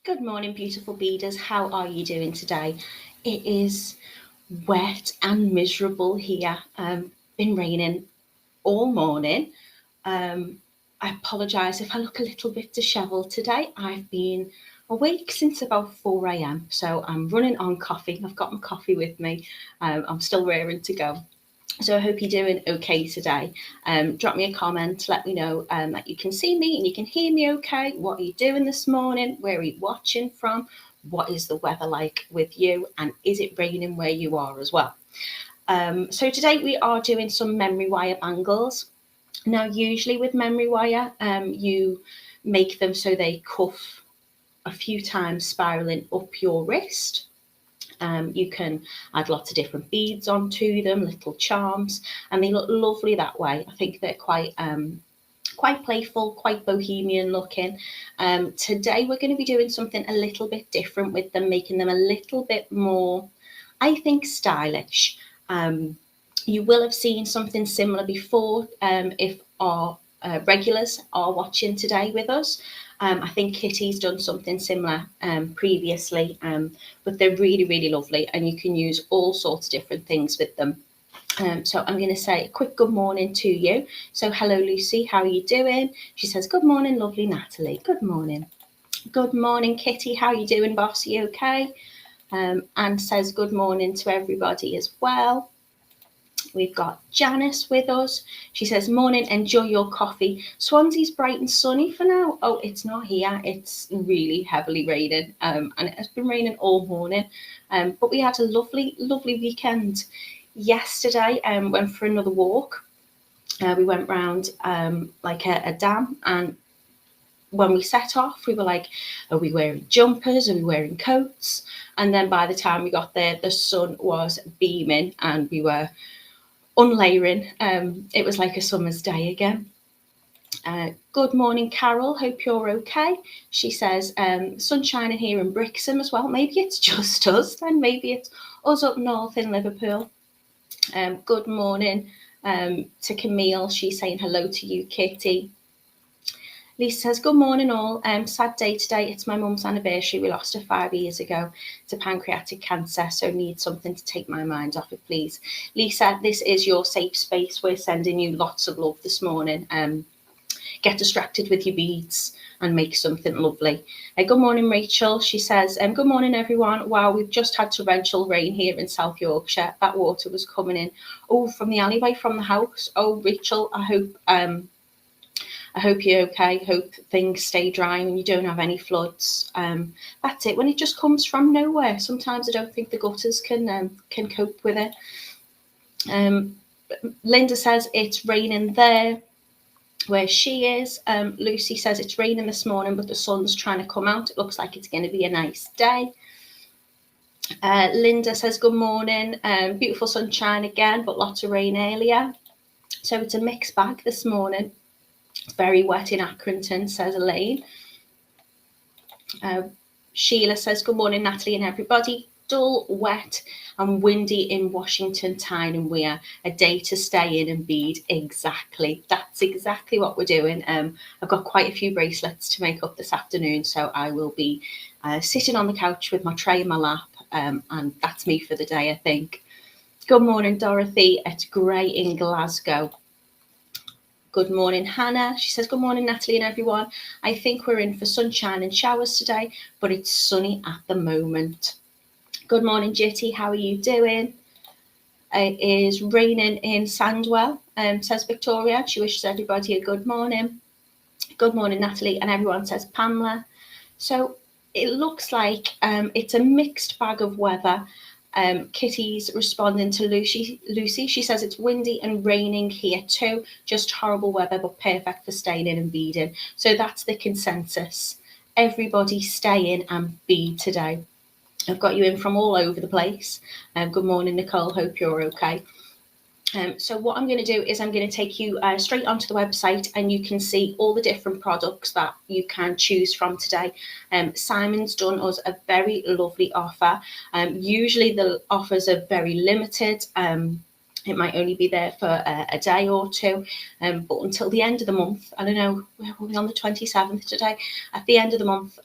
Good morning, beautiful beaders. How are you doing today? It is wet and miserable here. Been raining all morning. I apologise if I look a little bit dishevelled today. I've been awake since about 4 a.m. So I'm running on coffee. I've got my coffee with me. I'm still raring to go. So I hope you're doing okay today. Drop me a comment, let me know that you can see me and you can hear me okay. What are you doing this morning? Where are you watching from? What is the weather like with you? And is it raining where you are as well? So today we are doing some memory wire bangles. Now, usually with memory wire, you make them so they cuff a few times spiraling up your wrist. You can add lots of different beads onto them, little charms, and they look lovely that way. I think they're quite playful, quite bohemian looking. Today we're going to be doing something a little bit different with them, making them a little bit more, I think, stylish. You will have seen something similar before if our regulars are watching today with us. I think Kitty's done something similar previously, but they're really, really lovely and you can use all sorts of different things with them. So I'm going to say a quick good morning to you. So hello, Lucy, how are you doing? She says, good morning, lovely Natalie. Good morning. Good morning, Kitty. How are you doing, boss? Are you okay? And says good morning to everybody as well. We've got Janice with us. She says, morning, enjoy your coffee. Swansea's bright and sunny for now. Oh, it's not here. It's really heavily raining and it has been raining all morning. But we had a lovely, lovely weekend. Yesterday, went for another walk. We went round like a dam, and when we set off, we were like, are we wearing jumpers? Are we wearing coats? And then by the time we got there, the sun was beaming and we were unlayering. It was like a summer's day again. Good morning, Carol. Hope you're okay. She says, sun shining here in Brixham as well. Maybe it's just us, then maybe it's us up north in Liverpool. Good morning to Camille. She's saying hello to you, Kitty. Lisa says, good morning all. Sad day today. It's my mum's anniversary. We lost her 5 years ago to pancreatic cancer, so need something to take my mind off it, please. Lisa, this is your safe space. We're sending you lots of love this morning. Get distracted with your beads and make something lovely. Good morning, Rachel. She says, good morning, everyone. Wow, we've just had torrential rain here in South Yorkshire. That water was coming in, from the alleyway from the house. Oh, Rachel, I hope you're okay. Hope things stay dry and you don't have any floods. That's it. When it just comes from nowhere, sometimes I don't think the gutters can cope with it. Linda says it's raining there where she is. Lucy says it's raining this morning, but the sun's trying to come out. It looks like it's going to be a nice day. Linda says good morning. Beautiful sunshine again, but lots of rain earlier. So it's a mixed bag this morning. It's very wet in Accrington, says Elaine. Sheila says, good morning, Natalie and everybody. Dull, wet and windy in Washington, Tyne and Weir. A day to stay in and bead. Exactly. That's exactly what we're doing. I've got quite a few bracelets to make up this afternoon, so I will be sitting on the couch with my tray in my lap, and that's me for the day, I think. Good morning, Dorothy. It's grey in Glasgow. Good morning, Hannah. She says, good morning, Natalie and everyone. I think we're in for sunshine and showers today, but it's sunny at the moment. Good morning, Jitty. How are you doing? It is raining in Sandwell, says Victoria. She wishes everybody a good morning. Good morning, Natalie. And everyone says Pamela. So it looks like it's a mixed bag of weather. Kitty's responding to Lucy. She says it's windy and raining here too. Just horrible weather, but perfect for staying in and beading. So that's the consensus. Everybody stay in and bead today. I've got you in from all over the place. Good morning, Nicole. Hope you're okay. So what I'm going to do is I'm going to take you straight onto the website and you can see all the different products that you can choose from today. Simon's done us a very lovely offer. Usually the offers are very limited. It might only be there for a day or two, but until the end of the month, I don't know, we're on the 27th today. At the end of the month,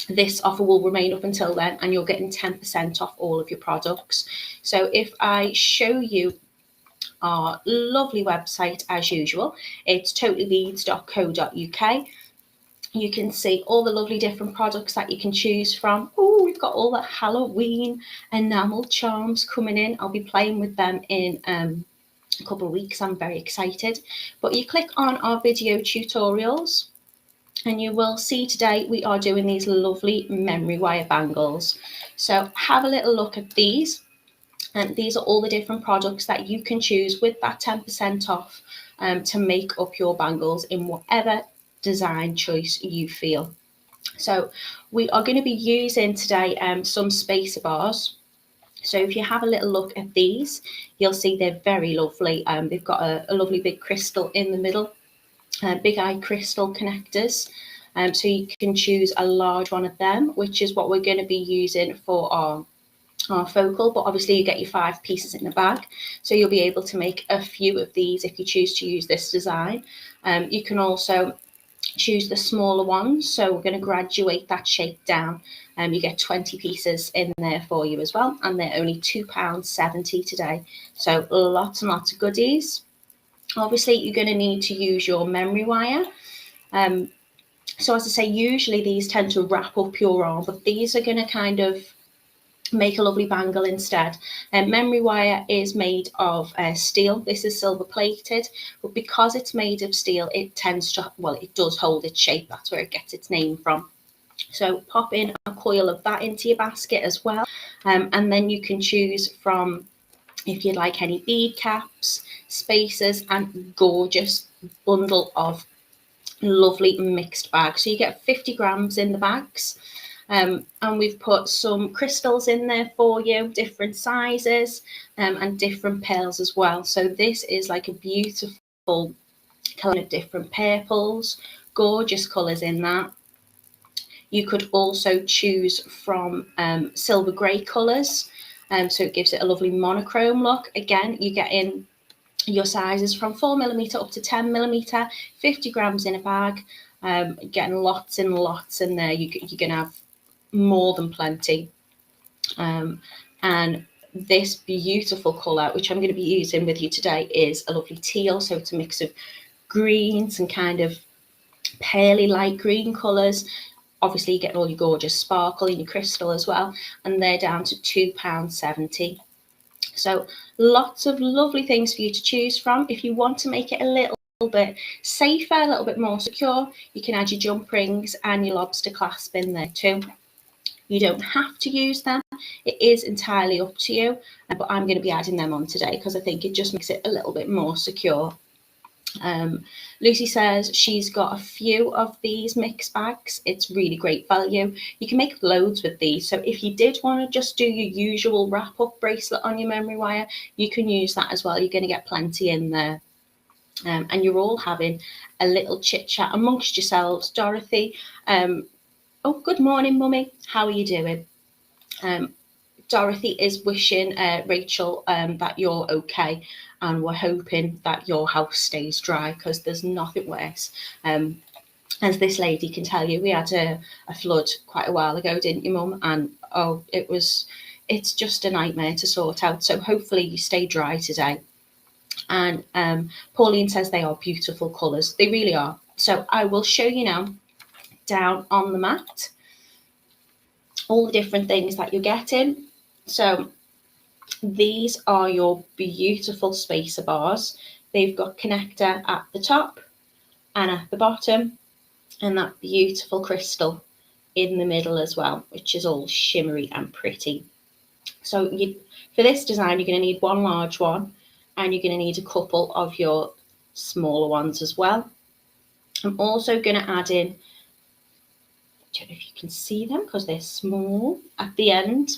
this offer will remain up until then, and you're getting 10% off all of your products. So if I show you our lovely website as usual, it's totallybeads.co.uk. You can see all the lovely different products that you can choose from. Oh, we've got all the Halloween enamel charms coming in. I'll be playing with them in a couple of weeks. I'm very excited. But you click on our video tutorials and you will see today we are doing these lovely memory wire bangles. So have a little look at these. And these are all the different products that you can choose with that 10% off to make up your bangles in whatever design choice you feel. So we are going to be using today some spacer bars. So if you have a little look at these, you'll see they're very lovely. They've got a lovely big crystal in the middle, big eye crystal connectors. So you can choose a large one of them, which is what we're going to be using for our focal, but obviously you get your 5 pieces in the bag, so you'll be able to make a few of these if you choose to use this design. You can also choose the smaller ones, so we're going to graduate that shape down. You get 20 pieces in there for you as well, and they're only £2.70 today, so lots and lots of goodies. Obviously you're going to need to use your memory wire. So as I say, usually these tend to wrap up your arm, but these are going to kind of make a lovely bangle instead. Memory wire is made of steel. This is silver plated, but because it's made of steel, it tends to, well, it does hold its shape. That's where it gets its name from. So pop in a coil of that into your basket as well, and then you can choose from, if you'd like, any bead caps, spacers, and gorgeous bundle of lovely mixed bags. So you get 50 grams in the bags. And we've put some crystals in there for you, different sizes, and different pearls as well. So this is like a beautiful kind of different purples, gorgeous colours in that. You could also choose from silver grey colours, so it gives it a lovely monochrome look. Again, you get in your sizes from 4mm up to 10mm, 50 grams in a bag, getting lots and lots in there. You're going to have more than plenty. And this beautiful colour, which I'm going to be using with you today, is a lovely teal. So it's a mix of greens and kind of pearly light green colours. Obviously you get all your gorgeous sparkle in your crystal as well, and they're down to £2.70. So lots of lovely things for you to choose from. If you want to make it a little bit safer, a little bit more secure, you can add your jump rings and your lobster clasp in there too. You don't have to use them. It is entirely up to you, but I'm going to be adding them on today because I think it just makes it a little bit more secure. Lucy says she's got a few of these mix bags. It's really great value. You can make loads with these. So if you did want to just do your usual wrap up bracelet on your memory wire, you can use that as well. You're going to get plenty in there. And you're all having a little chit chat amongst yourselves. Dorothy, oh, good morning, Mummy. How are you doing? Dorothy is wishing Rachel that you're okay, and we're hoping that your house stays dry, because there's nothing worse. As this lady can tell you, we had a flood quite a while ago, didn't you, Mum? And oh, it's just a nightmare to sort out. So hopefully you stay dry today. And Pauline says they are beautiful colours. They really are. So I will show you now down on the mat all the different things that you're getting. So these are your beautiful spacer bars. They've got connector at the top and at the bottom, and that beautiful crystal in the middle as well, which is all shimmery and pretty. So for this design, you're going to need one large one, and you're going to need a couple of your smaller ones as well. I'm also going to add in, I don't know if you can see them because they're small, at the end,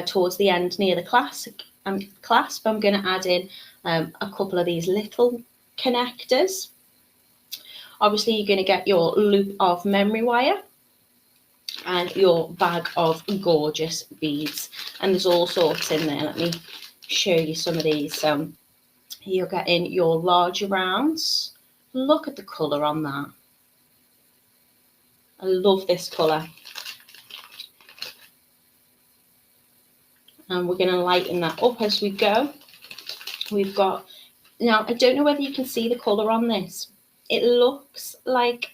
towards the end near the clasp, I'm going to add in a couple of these little connectors. Obviously, you're going to get your loop of memory wire and your bag of gorgeous beads. And there's all sorts in there. Let me show you some of these. You're getting your larger rounds. Look at the colour on that. I love this colour. And we're going to lighten that up as we go. We've got, now I don't know whether you can see the colour on this. It looks like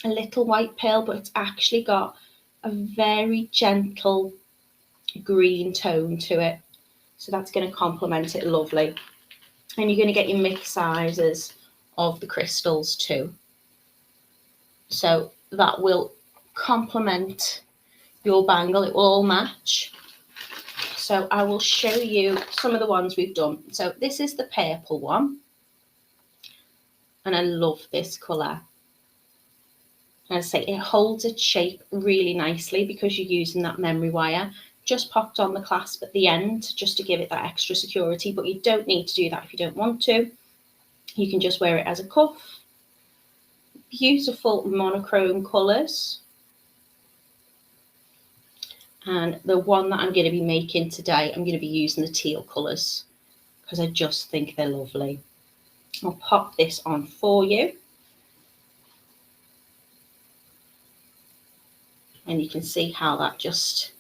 a little white pearl, but it's actually got a very gentle green tone to it. So that's going to complement it lovely. And you're going to get your mixed sizes of the crystals too. So that will complement your bangle. It will all match. So I will show you some of the ones we've done. So this is the purple one. And I love this colour. As I say, it holds its shape really nicely because you're using that memory wire. Just popped on the clasp at the end just to give it that extra security, but you don't need to do that if you don't want to. You can just wear it as a cuff. Beautiful monochrome colours. And the one that I'm going to be making today, I'm going to be using the teal colours because I just think they're lovely. I'll pop this on for you. And you can see how that just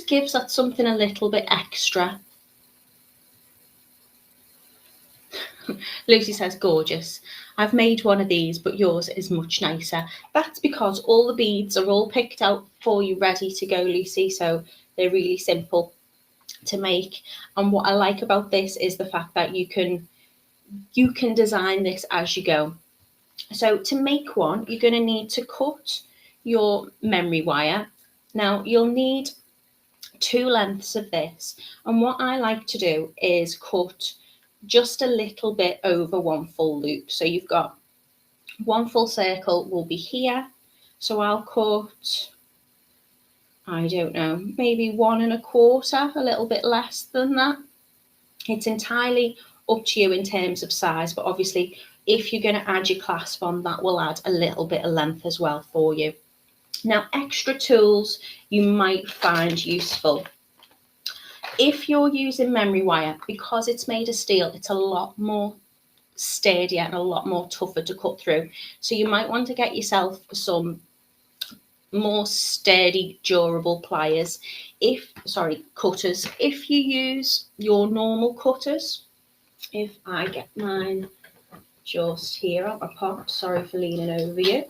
gives that something a little bit extra. Lucy says, gorgeous. I've made one of these, but yours is much nicer. That's because all the beads are all picked out for you, ready to go, Lucy. So they're really simple to make. And what I like about this is the fact that you can design this as you go. So to make one, you're going to need to cut your memory wire. Now you'll need 2 lengths of this, and what I like to do is cut just a little bit over 1 full loop. So you've got 1 full circle will be here, so I'll cut, I don't know, maybe 1 1/4, a little bit less than that. It's entirely up to you in terms of size, but obviously if you're going to add your clasp on, that will add a little bit of length as well for you. Now, extra tools you might find useful. If you're using memory wire, because it's made of steel, it's a lot more sturdier and a lot more tougher to cut through. So you might want to get yourself some more sturdy, durable pliers. Cutters. If you use your normal cutters, if I get mine just here on my pot, sorry for leaning over you.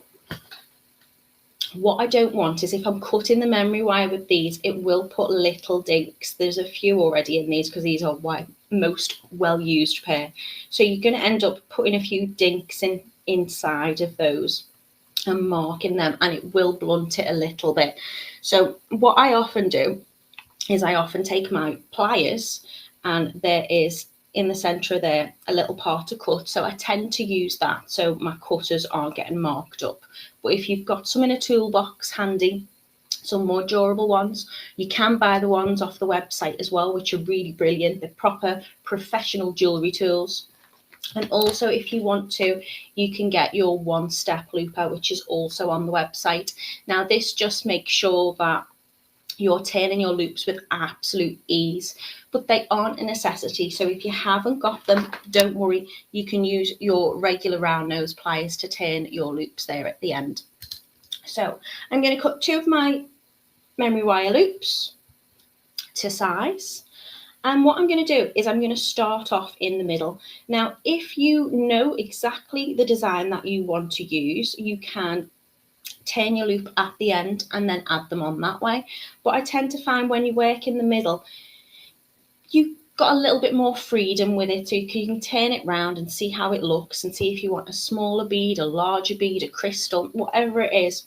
What I don't want is if I'm cutting the memory wire with these, it will put little dinks. There's a few already in these because these are most well-used pair. So you're going to end up putting a few dinks inside of those and marking them, and it will blunt it a little bit. So what I often do is I often take my pliers, and there is in the centre there a little part to cut, so I tend to use that so my cutters aren't getting marked up. But if you've got some in a toolbox handy, some more durable ones, you can buy the ones off the website as well, which are really brilliant. They're proper professional jewellery tools. And also, if you want to, you can get your 1-step looper, which is also on the website. Now, this just makes sure that you're turning your loops with absolute ease, but they aren't a necessity. So if you haven't got them, don't worry. You can use your regular round nose pliers to turn your loops there at the end. So I'm going to cut 2 of my memory wire loops to size. And what I'm going to do is I'm going to start off in the middle. Now, if you know exactly the design that you want to use, you can turn your loop at the end and then add them on that way. But I tend to find when you work in the middle, you've got a little bit more freedom with it, so you can turn it round and see how it looks and see if you want a smaller bead, a larger bead, a crystal, whatever it is.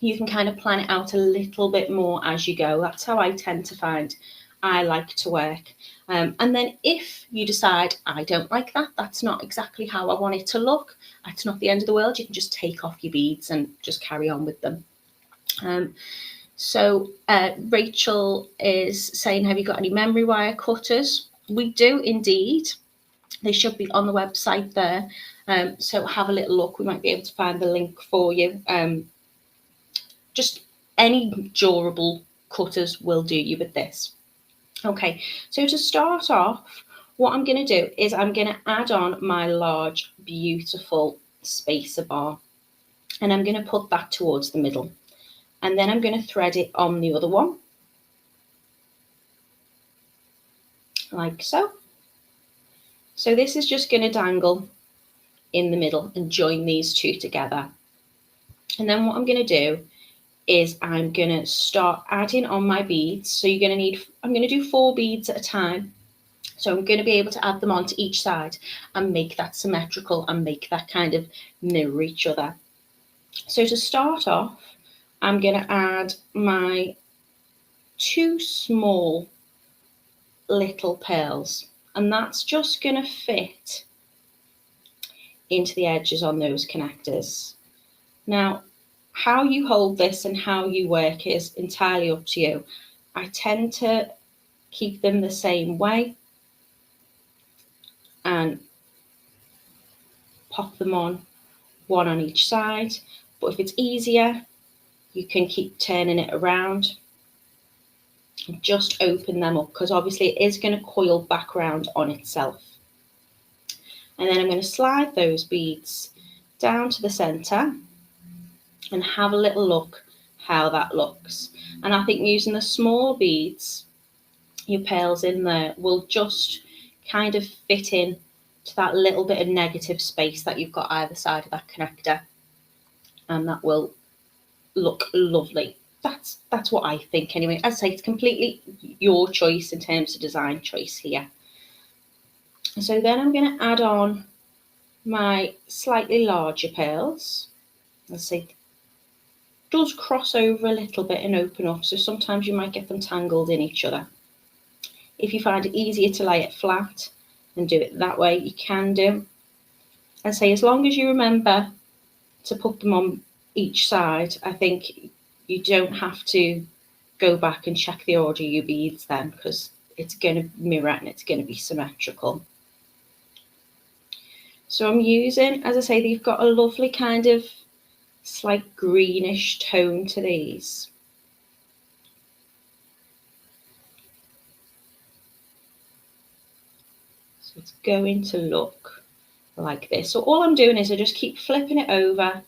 You can kind of plan it out a little bit more as you go. That's how I tend to find I like to work. And then if you decide, I don't like that, that's not exactly how I want it to look, it's not the end of the world, you can just take off your beads and just carry on with them. So Rachel is saying, have you got any memory wire cutters? We do indeed. They should be on the website there. So have a little look. We might be able to find the link for you. Just any durable cutters will do you with this. Okay, so to start off, what I'm going to do is I'm going to add on my large, beautiful spacer bar, and I'm going to put that towards the middle, and then I'm going to thread it on the other one. like so. So this is just going to dangle in the middle and join these two together. And then what I'm going to do is I'm going to start adding on my beads. So you're going to need, I'm going to do 4 beads at a time. So I'm going to be able to add them onto each side and make that symmetrical and make that kind of mirror each other. So to start off, I'm going to add my 2 small little pearls, and that's just going to fit into the edges on those connectors. Now, how you hold this and how you work is entirely up to you. I tend to keep them the same way and pop them on, one on each side. But if it's easier, you can keep turning it around and just open them up, because obviously it is going to coil back around on itself. And then I'm going to slide those beads down to the center and have a little look how that looks. And I think using the small beads, your pearls in there, will just kind of fit in to that little bit of negative space that you've got either side of that connector, and that will look lovely. That's what I think anyway. As I say, it's completely your choice in terms of design choice here. So then I'm going to add on my slightly larger pearls. Let's see, does cross over a little bit and open up, so sometimes you might get them tangled in each other. If you find it easier to lay it flat and do it that way, you can do. And say, as long as you remember to put them on each side, I think you don't have to go back and check the order of your beads then, because it's going to mirror and it's going to be symmetrical. So I'm using, as I say, they've got a lovely kind of slight greenish tone to these. So it's going to look like this. So all I'm doing is I just keep flipping it over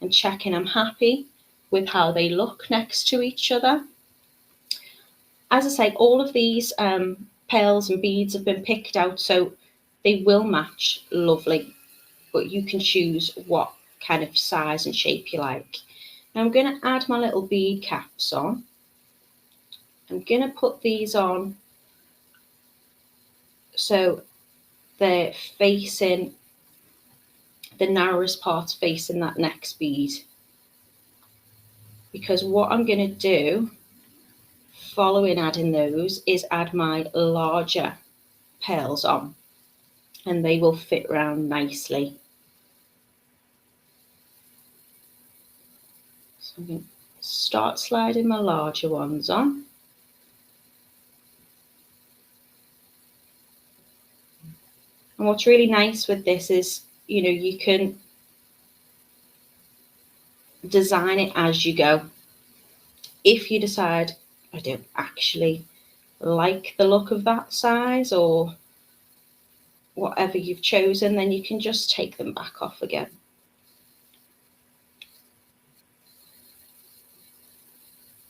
and checking I'm happy with how they look next to each other. As I say, all of these pearls and beads have been picked out, so they will match lovely, but you can choose what kind of size and shape you like. Now I'm going to add my little bead caps on. I'm going to put these on so they're facing, the narrowest part facing that next bead. Because what I'm going to do following adding those is add my larger pearls on, and they will fit round nicely. So I'm going to start sliding my larger ones on. And what's really nice with this is, you know, you can design it as you go. If you decide, I don't actually like the look of that size or whatever you've chosen, then you can just take them back off again.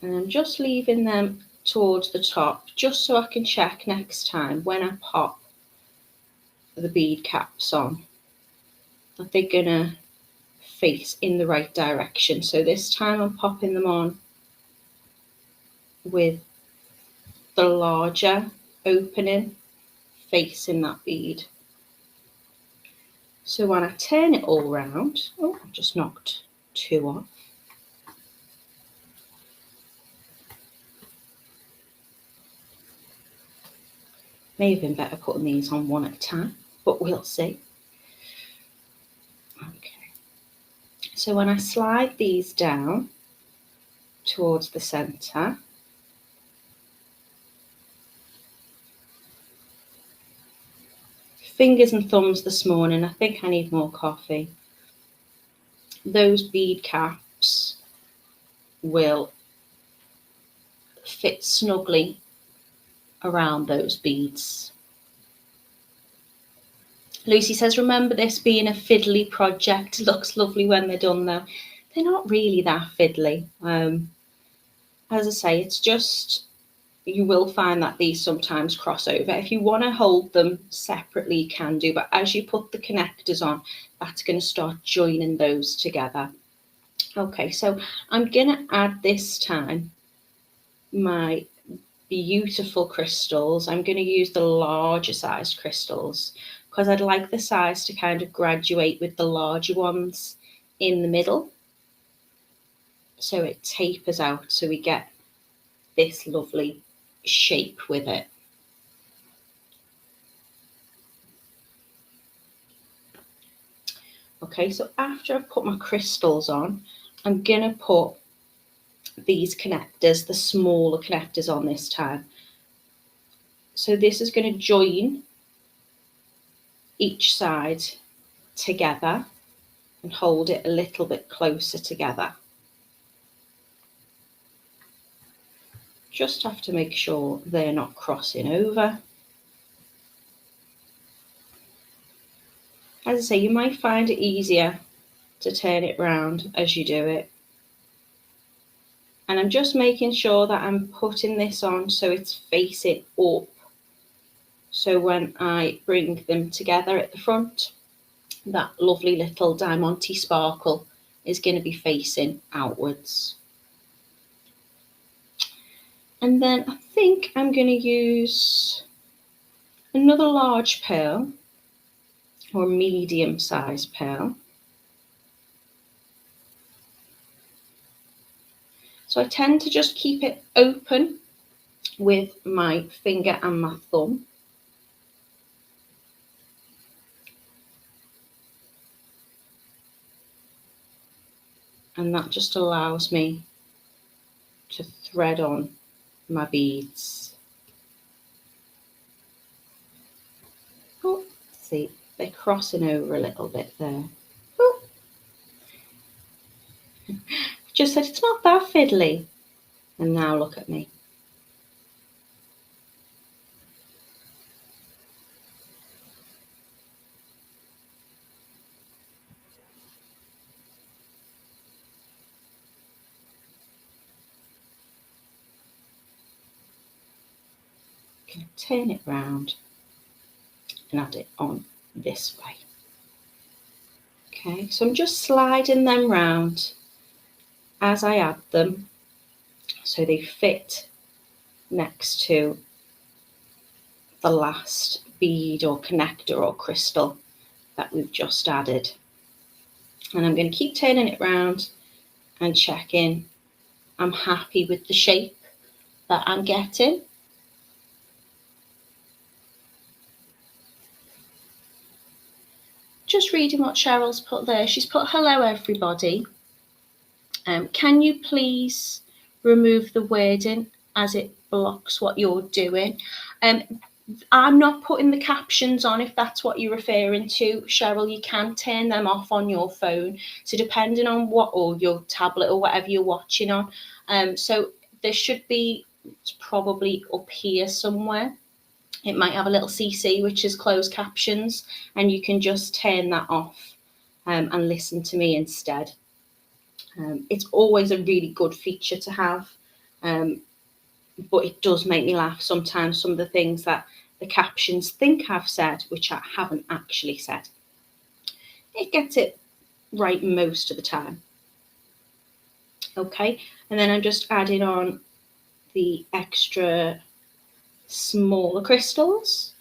And I'm just leaving them towards the top, just so I can check next time when I pop the bead caps on that they're gonna face in the right direction. So this time I'm popping them on with the larger opening facing that bead. So when I turn it all round, oh, I've just knocked 2 off. May have been better putting these on one at a time, but we'll see. Okay. So when I slide these down towards the centre, fingers and thumbs this morning, I think I need more coffee. Those bead caps will fit snugly around those beads. Lucy says, remember this being a fiddly project. Looks lovely when they're done though. They're not really that fiddly. As I say, it's just you will find that these sometimes cross over. If you want to hold them separately, you can do, but as you put the connectors on, that's going to start joining those together. Okay, so I'm going to add this time my beautiful crystals. I'm going to use the larger sized crystals because I'd like the size to kind of graduate with the larger ones in the middle, so it tapers out, so we get this lovely shape with it. Okay, so after I've put my crystals on, I'm going to put these connectors, the smaller connectors, on this time. So this is going to join each side together and hold it a little bit closer together. Just have to make sure they're not crossing over. As I say, you might find it easier to turn it round as you do it. And I'm just making sure that I'm putting this on so it's facing up. So when I bring them together at the front, that lovely little diamante sparkle is going to be facing outwards. And then I think I'm going to use another large pearl, or medium sized pearl. So I tend to just keep it open with my finger and my thumb. And that just allows me to thread on my beads. Oh, see, they're crossing over a little bit there. Oh. Just said it's not that fiddly. And now look at me. Going to turn it round and add it on this way. Okay, so I'm just sliding them round as I add them so they fit next to the last bead or connector or crystal that we've just added. And I'm going to keep turning it round and checking I'm happy with the shape that I'm getting. Just reading what Cheryl's put there. She's put, hello everybody. Can you please remove the wording as it blocks what you're doing? I'm not putting the captions on if that's what you're referring to, Cheryl. You can turn them off on your phone. So depending on what, or your tablet or whatever you're watching on. So there should be, it's probably up here somewhere. It might have a little CC, which is closed captions, and you can just turn that off and listen to me instead. It's always a really good feature to have, but it does make me laugh sometimes, some of the things that the captions think I've said, which I haven't actually said. It gets it right most of the time. Okay, and then I'm just adding on the extra smaller crystals.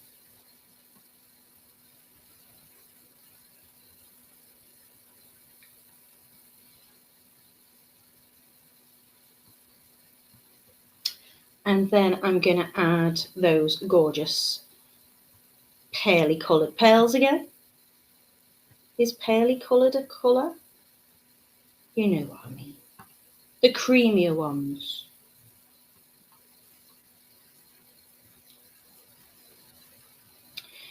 And then I'm going to add those gorgeous pearly coloured pearls again. Is pearly coloured a colour? You know what I mean. The creamier ones.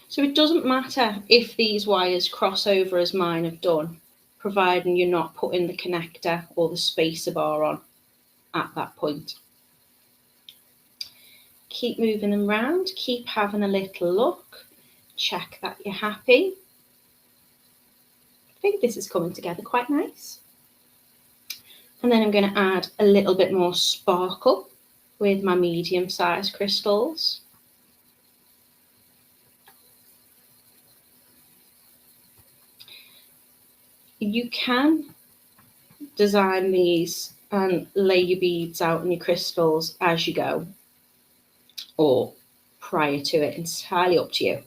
So it doesn't matter if these wires cross over as mine have done, providing you're not putting the connector or the spacer bar on at that point. Keep moving them round, keep having a little look, check that you're happy. I think this is coming together quite nice. And then I'm going to add a little bit more sparkle. with my medium-sized crystals. You can design these and lay your beads out and your crystals as you go, or prior to it. It's entirely up to you.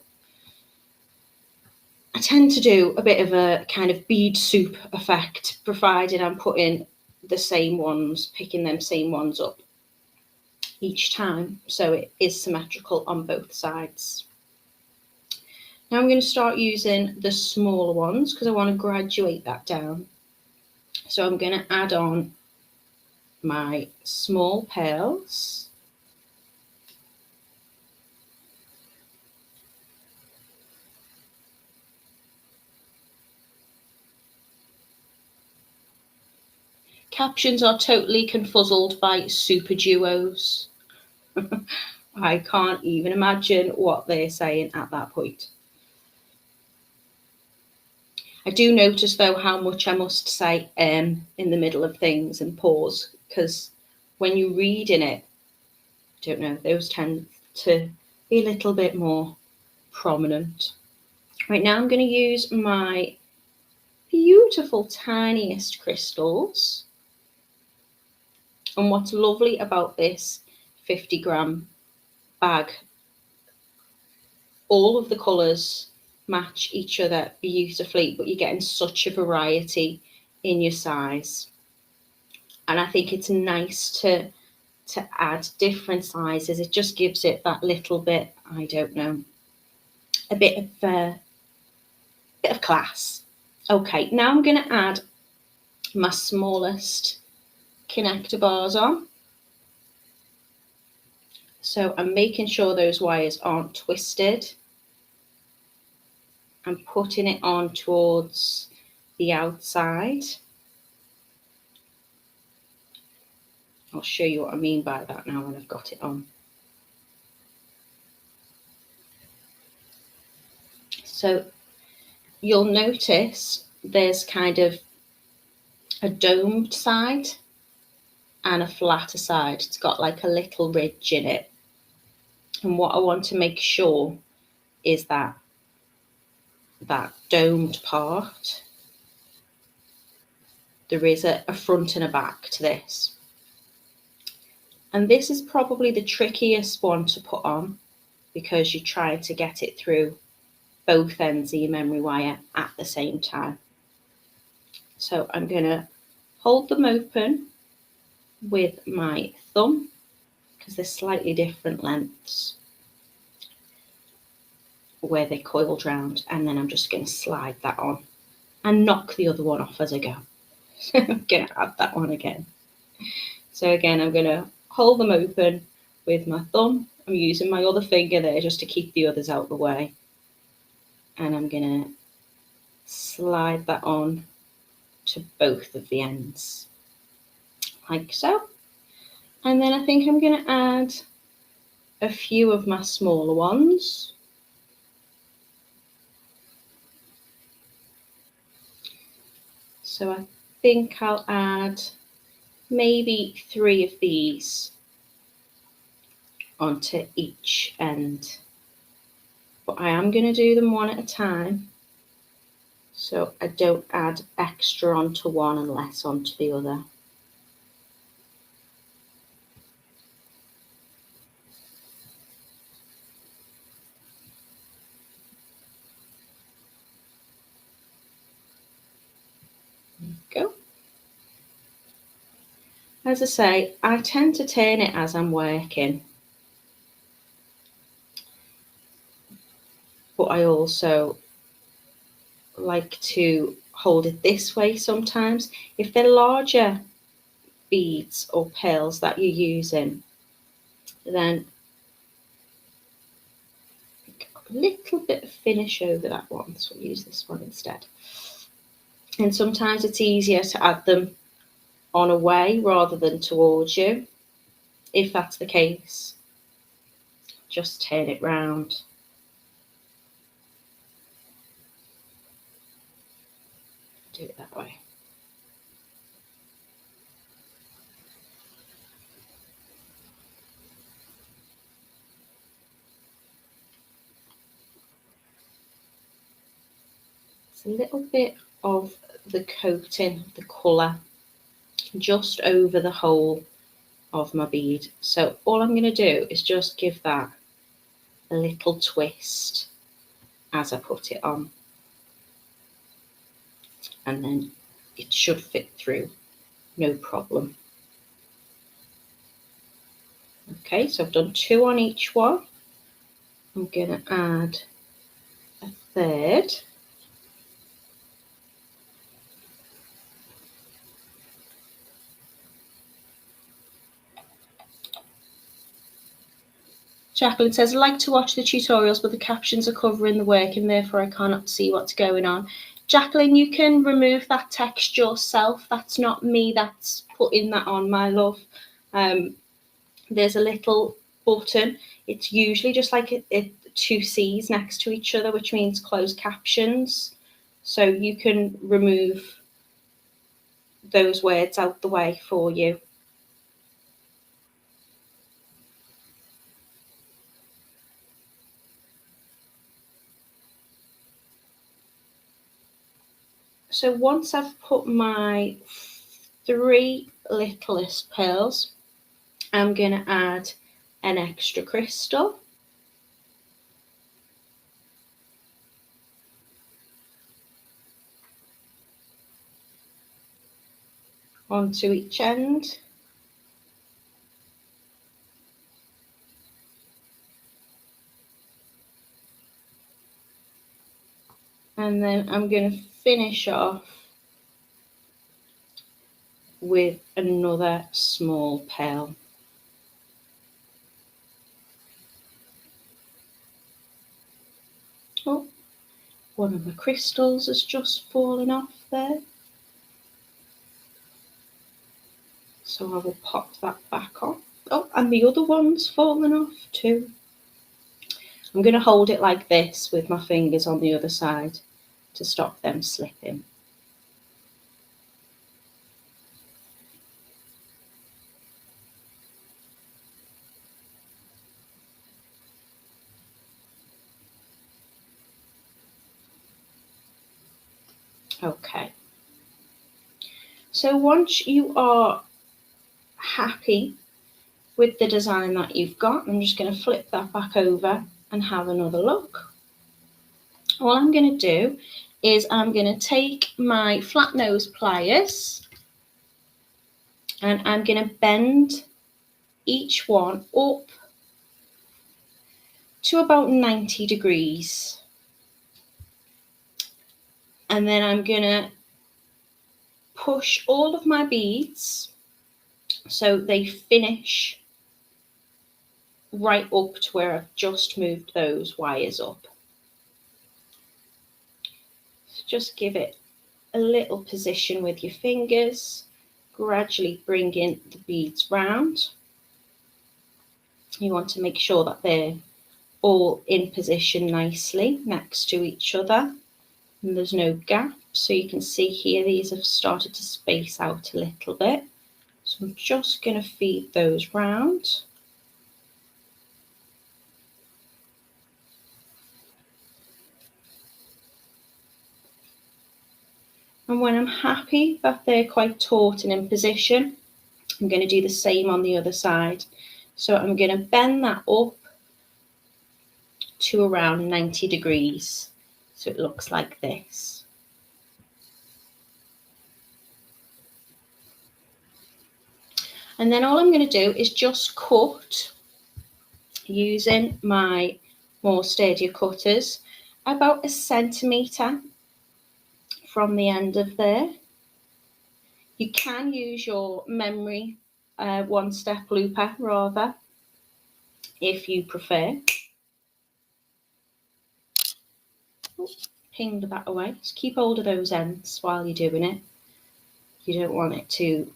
I tend to do a bit of a kind of bead soup effect, provided I'm putting the same ones, picking them same ones up each time, so it is symmetrical on both sides. Now I'm going to start using the smaller ones because I want to graduate that down. So I'm going to add on my small pearls. Captions are totally confuzzled by super duos. I can't even imagine what they're saying at that point. I do notice though how much I must say in the middle of things and pause, because when you're reading it, I don't know, those tend to be a little bit more prominent. Right, now I'm going to use my beautiful tiniest crystals. And what's lovely about this 50-gram bag, all of the colours match each other beautifully, but you're getting such a variety in your size. And I think it's nice to add different sizes. It just gives it that little bit, I don't know, a bit of class. Okay, now I'm going to add my smallest connector bars on. So I'm making sure those wires aren't twisted. I'm putting it on towards the outside. I'll show you what I mean by that now when I've got it on. So you'll notice there's kind of a domed side and a flatter side. It's got like a little ridge in it. And what I want to make sure is that domed part, there is a front and a back to this. And this is probably the trickiest one to put on because you're trying to get it through both ends of your memory wire at the same time. So I'm going to hold them open with my thumb because they're slightly different lengths where they're coiled round, and then I'm just going to slide that on and knock the other one off as I go. I'm going to add that one again. So again, I'm going to hold them open with my thumb. I'm using my other finger there just to keep the others out of the way. And I'm going to slide that on to both of the ends, like so. And then I think I'm going to add a few of my smaller ones. So I think I'll add maybe 3 of these onto each end. But I am going to do them one at a time, so I don't add extra onto one and less onto the other. There we go. As I say, I tend to turn it as I'm working, but I also like to hold it this way sometimes. If they're larger beads or pearls that you're using, then a little bit of finish over that one, so we'll use this one instead. And sometimes it's easier to add them on a way rather than towards you. If that's the case, just turn it round. Do it that way. a little bit of the coating, the colour, just over the whole of my bead. So all I'm going to do is just give that a little twist as I put it on, and then it should fit through no problem. Okay, so I've done 2 on each one. I'm going to add a third. Jacqueline says, I like to watch the tutorials, but the captions are covering the work and therefore I cannot see what's going on. Jacqueline, you can remove that text yourself. That's not me that's putting that on, my love. There's a little button. It's usually just like two C's next to each other, which means closed captions. So you can remove those words out the way for you. So once I've put my 3 littlest pearls, I'm going to add an extra crystal. Onto each end. And then I'm going to finish off with another small pearl. Oh, one of my crystals has just fallen off there. So I will pop that back on. Oh, and the other one's fallen off too. I'm going to hold it like this with my fingers on the other side to stop them slipping. Okay. So once you are happy with the design that you've got, I'm just going to flip that back over and have another look. All I'm going to do is I'm going to take my flat nose pliers and I'm going to bend each one up to about 90 degrees. And then I'm going to push all of my beads so they finish right up to where I've just moved those wires up. So just give it a little position with your fingers, gradually bringing the beads round. You want to make sure that they're all in position nicely next to each other and there's no gap. So you can see here these have started to space out a little bit. So I'm just going to feed those round. And when I'm happy that they're quite taut and in position, I'm going to do the same on the other side. So I'm going to bend that up to around 90 degrees. So it looks like this. And then all I'm going to do is just cut using my more sturdier cutters about 1 centimetre from the end of there. You can use your memory one-step looper rather, if you prefer. Ping that away. Just keep hold of those ends while you're doing it. You don't want it to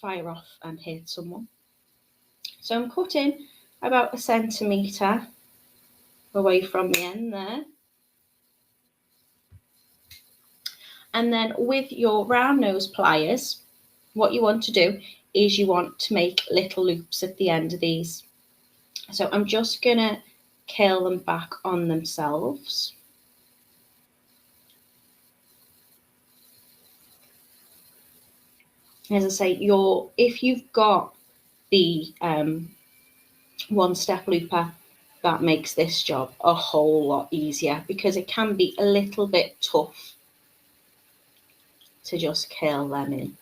fire off and hit someone. So I'm cutting about 1 centimetre away from the end there. And then with your round nose pliers, what you want to do is you want to make little loops at the end of these. So I'm just going to curl them back on themselves. As I say, if you've got the one step looper, that makes this job a whole lot easier, because it can be a little bit tough to just curl them in.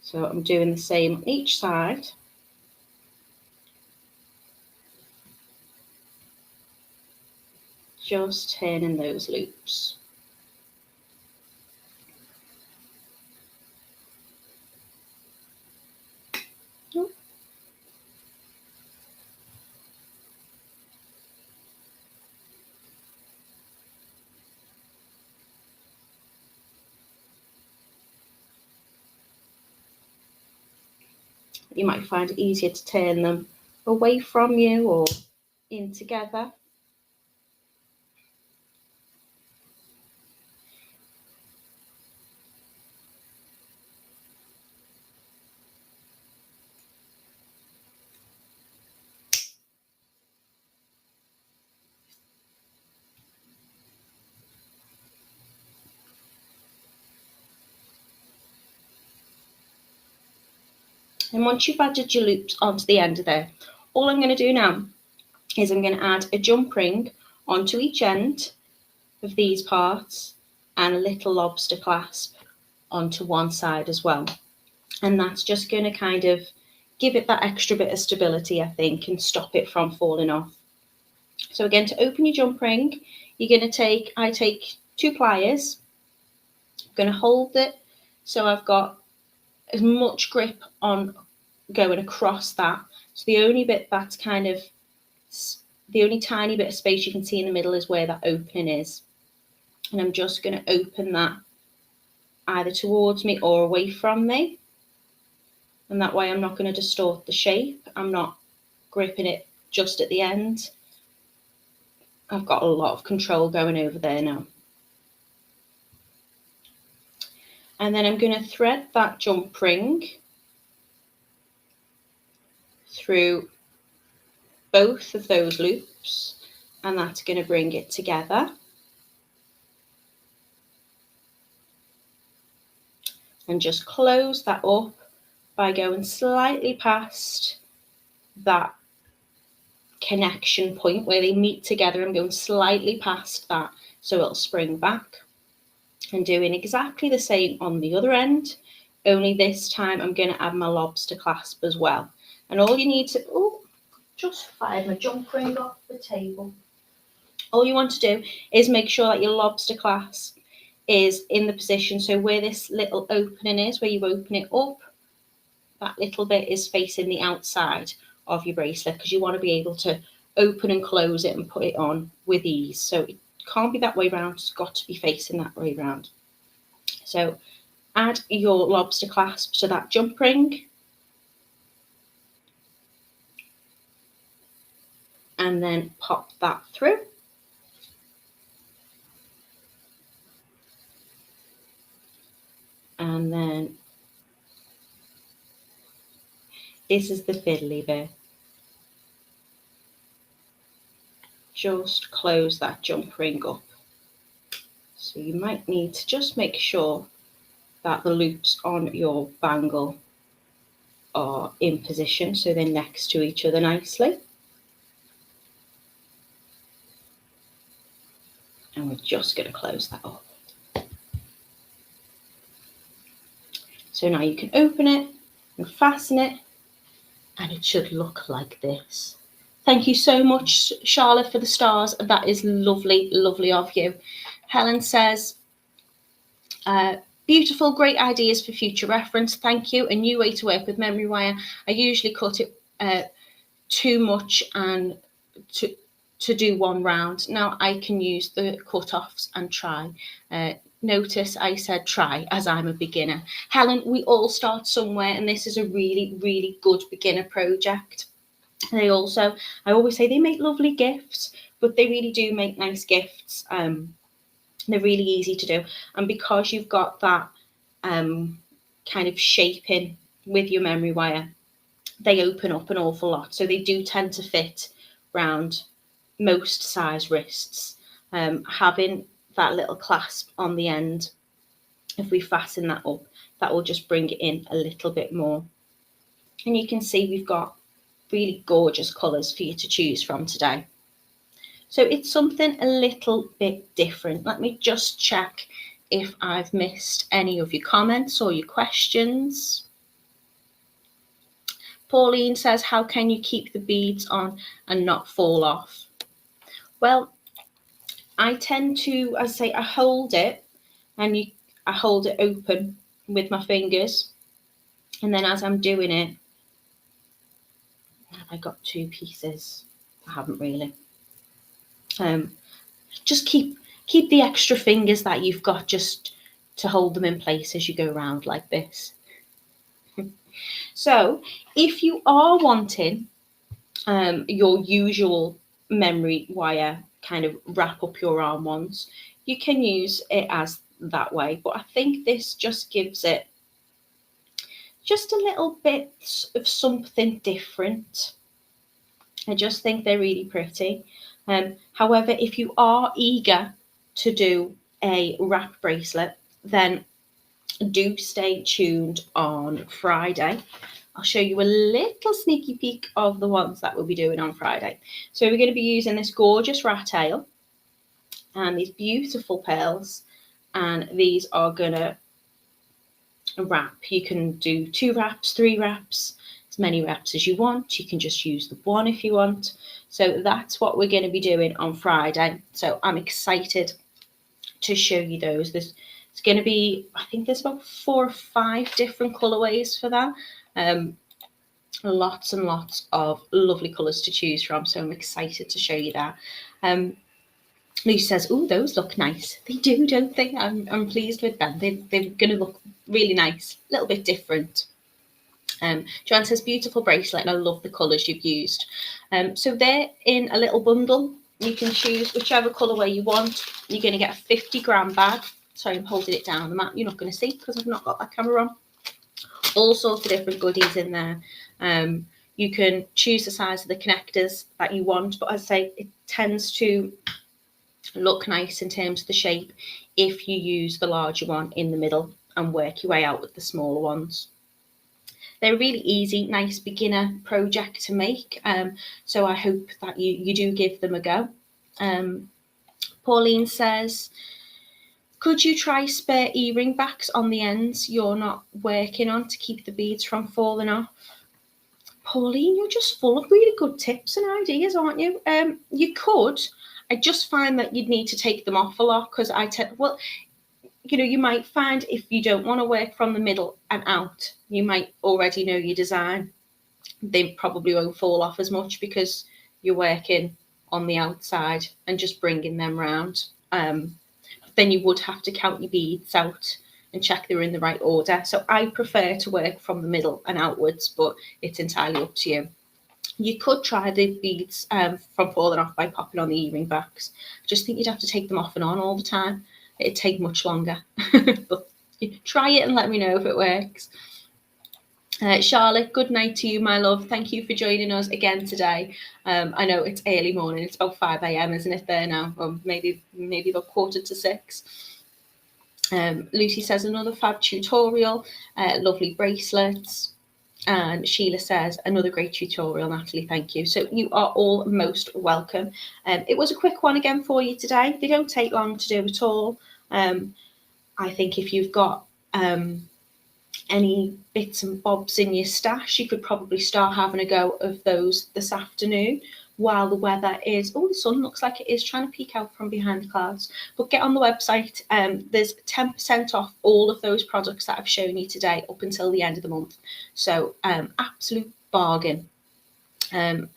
So I'm doing the same on each side. Just turning those loops. You might find it easier to turn them away from you or in together. And once you've added your loops onto the end of there, all I'm going to do now is I'm going to add a jump ring onto each end of these parts and a little lobster clasp onto one side as well. And that's just going to kind of give it that extra bit of stability, I think, and stop it from falling off. So again, to open your jump ring, you're going to I take 2 pliers. I'm going to hold it so I've got as much grip on going across that. So the only bit that's kind of, the only tiny bit of space you can see in the middle is where that opening is. And I'm just going to open that either towards me or away from me. And that way I'm not going to distort the shape. I'm not gripping it just at the end. I've got a lot of control going over there now. And then I'm going to thread that jump ring through both of those loops, and that's going to bring it together. And just close that up by going slightly past that connection point where they meet together. I'm going slightly past that so it'll spring back. And doing exactly the same on the other end, only this time I'm going to add my lobster clasp as well. And all you need to, just fired my jump ring off the table. All you want to do is make sure that your lobster clasp is in the position, so where this little opening is, where you open it up, that little bit is facing the outside of your bracelet, because you want to be able to open and close it and put it on with ease. So it can't be that way round, it's got to be facing that way round. So add your lobster clasp to that jump ring, and then pop that through. And then this is the fiddly bit. Just close that jump ring up. So you might need to just make sure that the loops on your bangle are in position so they're next to each other nicely. And we're just going to close that up. So now you can open it and fasten it, and it should look like this. Thank you so much, Charlotte, for the stars. That is lovely, lovely of you. Helen says, beautiful, great ideas for future reference. Thank you. A new way to work with memory wire. I usually cut it too much and to do one round. Now I can use the cut-offs and try. Notice I said try, as I'm a beginner. Helen, we all start somewhere, and this is a really, really good beginner project. I always say they make lovely gifts, but they really do make nice gifts. They're really easy to do. And because you've got that kind of shaping with your memory wire, they open up an awful lot. So they do tend to fit round most size wrists. Having that little clasp on the end. If we fasten that up, that will just bring it in a little bit more. And you can see we've got really gorgeous colours for you to choose from today. So it's something a little bit different. Let me just check if I've missed any of your comments or your questions. Pauline says, how can you keep the beads on and not fall off? Well, I tend to, as I say, I hold it, and I hold it open with my fingers. And then as I'm doing it, have I got two pieces? I haven't really. Just keep the extra fingers that you've got just to hold them in place as you go around like this. So if you are wanting your usual memory wire kind of wrap up your arm ones, you can use it as that way. But I think this just gives it just a little bit of something different. I just think they're really pretty. However, if you are eager to do a wrap bracelet, then do stay tuned on Friday. I'll show you a little sneaky peek of the ones that we'll be doing on Friday. So we're going to be using this gorgeous rat tail and these beautiful pearls, and these are going to wrap. You can do 2 wraps, 3 wraps, as many wraps as you want. You can just use the one if you want. So that's what we're going to be doing on Friday. So I'm excited to show you those. It's going to be, I think there's about 4 or 5 different colorways for that. Lots and lots of lovely colours to choose from. So I'm excited to show you that. Lucy says, oh, those look nice. They do, don't they? I'm pleased with them. They're going to look really nice, a little bit different. Joanne says, beautiful bracelet, and I love the colours you've used. So they're in a little bundle. You can choose whichever colourway you want. You're going to get a 50-gram bag. Sorry, I'm holding it down on the mat. You're not going to see because I've not got that camera on. All sorts of different goodies in there. You can choose the size of the connectors that you want, but as I say, it tends to look nice in terms of the shape if you use the larger one in the middle and work your way out with the smaller ones. They're really easy, nice beginner project to make. So I hope that you do give them a go. Pauline says, could you try spare earring backs on the ends you're not working on to keep the beads from falling off? Pauline, you're just full of really good tips and ideas, aren't you? You could. I just find that you'd need to take them off a lot because you might find if you don't want to work from the middle and out, you might already know your design. They probably won't fall off as much because you're working on the outside and just bringing them round. Then you would have to count your beads out and check they're in the right order. So I prefer to work from the middle and outwards, but it's entirely up to you. You could try the beads from falling off by popping on the earring backs. I just think you'd have to take them off and on all the time. It'd take much longer. But try it and let me know if it works. Charlotte, good night to you, my love. Thank you for joining us again today. I know it's early morning. It's about 5 a.m, isn't it there now? Or maybe about 5:45. Lucy says, another fab tutorial. Lovely bracelets. And Sheila says, another great tutorial, Natalie, thank you. So you are all most welcome. It was a quick one again for you today. They don't take long to do at all. I think if you've got any bits and bobs in your stash, you could probably start having a go of those this afternoon while the weather is, the sun looks like it is trying to peek out from behind the clouds. But get on the website. There's 10% off all of those products that I've shown you today up until the end of the month. So absolute bargain. You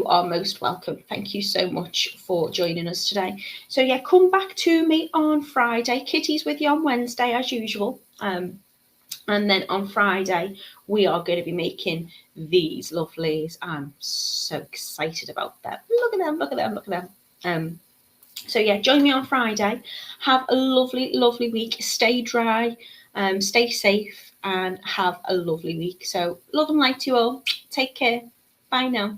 are most welcome. Thank you so much for joining us today. So yeah, come back to me on Friday. Kitty's with you on Wednesday as usual. And then on Friday, we are going to be making these lovelies. I'm so excited about them. Look at them, look at them, look at them. So yeah, join me on Friday. Have a lovely, lovely week. Stay dry, stay safe, and have a lovely week. So love and light to you all. Take care. Bye now.